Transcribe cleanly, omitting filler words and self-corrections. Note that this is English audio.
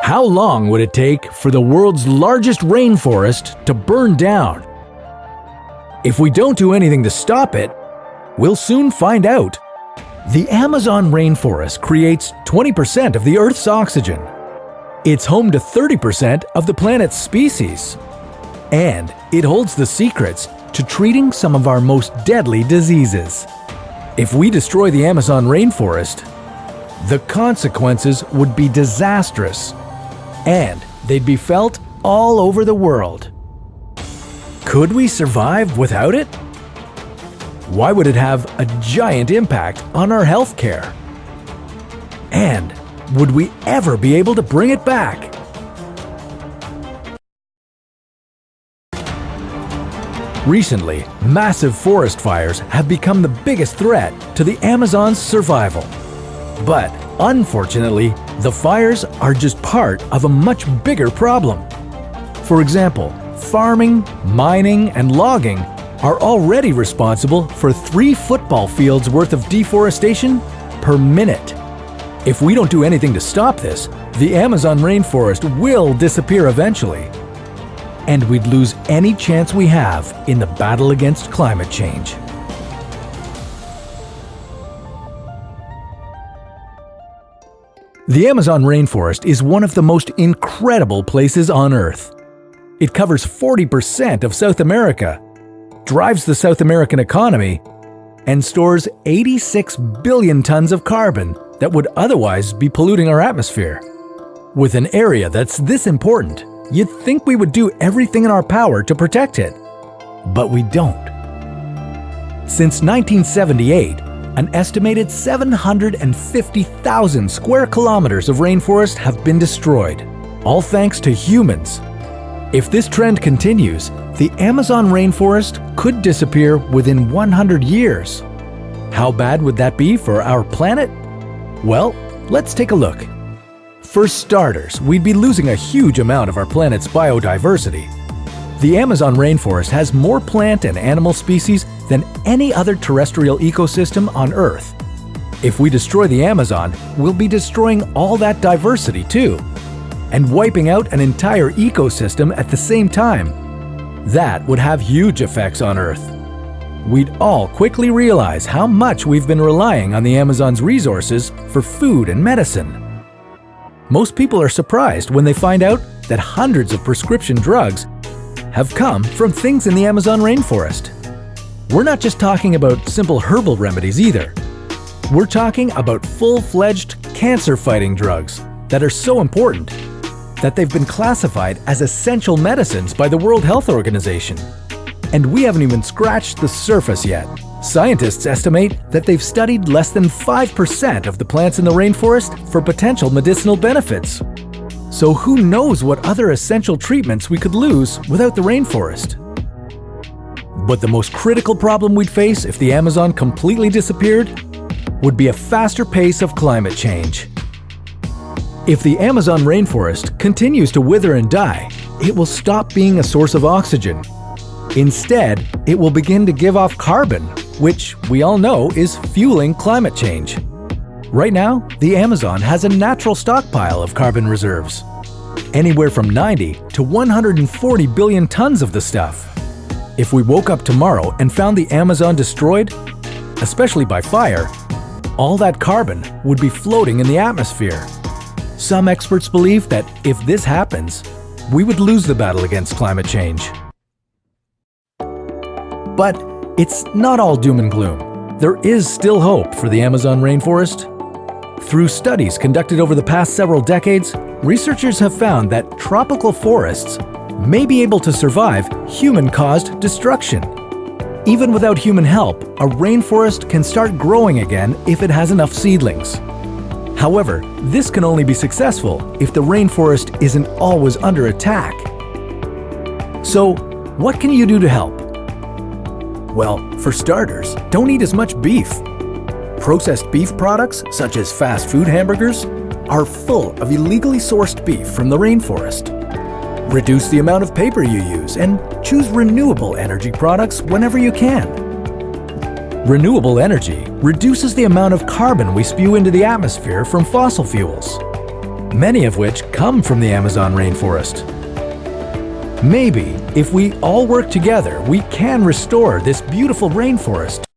How long would it take for the world's largest rainforest to burn down? If we don't do anything to stop it, we'll soon find out. The Amazon rainforest creates 20% of the Earth's oxygen. It's home to 30% of the planet's species. And it holds the secrets to treating some of our most deadly diseases. If we destroy the Amazon rainforest, the consequences would be disastrous, and they'd be felt all over the world. Could we survive without it? Why would it have a giant impact on our healthcare? And would we ever be able to bring it back? Recently, massive forest fires have become the biggest threat to the Amazon's survival. But unfortunately, the fires are just part of a much bigger problem. For example, farming, mining, and logging are already responsible for 3 football fields worth of deforestation per minute. If we don't do anything to stop this, the Amazon rainforest will disappear eventually. And we'd lose any chance we have in the battle against climate change. The Amazon rainforest is one of the most incredible places on Earth. It covers 40% of South America, drives the South American economy, and stores 86 billion tons of carbon that would otherwise be polluting our atmosphere. With an area that's this important, you'd think we would do everything in our power to protect it. But we don't. Since 1978, an estimated 750,000 square kilometers of rainforest have been destroyed, all thanks to humans. If this trend continues, the Amazon rainforest could disappear within 100 years. How bad would that be for our planet? Well, let's take a look. For starters, we'd be losing a huge amount of our planet's biodiversity. The Amazon rainforest has more plant and animal species than any other terrestrial ecosystem on Earth. If we destroy the Amazon, we'll be destroying all that diversity too, and wiping out an entire ecosystem at the same time. That would have huge effects on Earth. We'd all quickly realize how much we've been relying on the Amazon's resources for food and medicine. Most people are surprised when they find out that hundreds of prescription drugs have come from things in the Amazon rainforest. We're not just talking about simple herbal remedies either. We're talking about full-fledged cancer-fighting drugs that are so important that they've been classified as essential medicines by the World Health Organization. And we haven't even scratched the surface yet. Scientists estimate that they've studied less than 5% of the plants in the rainforest for potential medicinal benefits. So who knows what other essential treatments we could lose without the rainforest? But the most critical problem we'd face if the Amazon completely disappeared would be a faster pace of climate change. If the Amazon rainforest continues to wither and die, it will stop being a source of oxygen. Instead, it will begin to give off carbon, which we all know is fueling climate change. Right now, the Amazon has a natural stockpile of carbon reserves, anywhere from 90 to 140 billion tons of the stuff. If we woke up tomorrow and found the Amazon destroyed, especially by fire, all that carbon would be floating in the atmosphere. Some experts believe that if this happens, we would lose the battle against climate change. But it's not all doom and gloom. There is still hope for the Amazon rainforest. Through studies conducted over the past several decades, researchers have found that tropical forests may be able to survive human-caused destruction. Even without human help, a rainforest can start growing again if it has enough seedlings. However, this can only be successful if the rainforest isn't always under attack. So, what can you do to help? Well, for starters, don't eat as much beef. Processed beef products, such as fast food hamburgers, are full of illegally sourced beef from the rainforest. Reduce the amount of paper you use and choose renewable energy products whenever you can. Renewable energy reduces the amount of carbon we spew into the atmosphere from fossil fuels. many of which come from the Amazon rainforest. Maybe, if we all work together, we can restore this beautiful rainforest.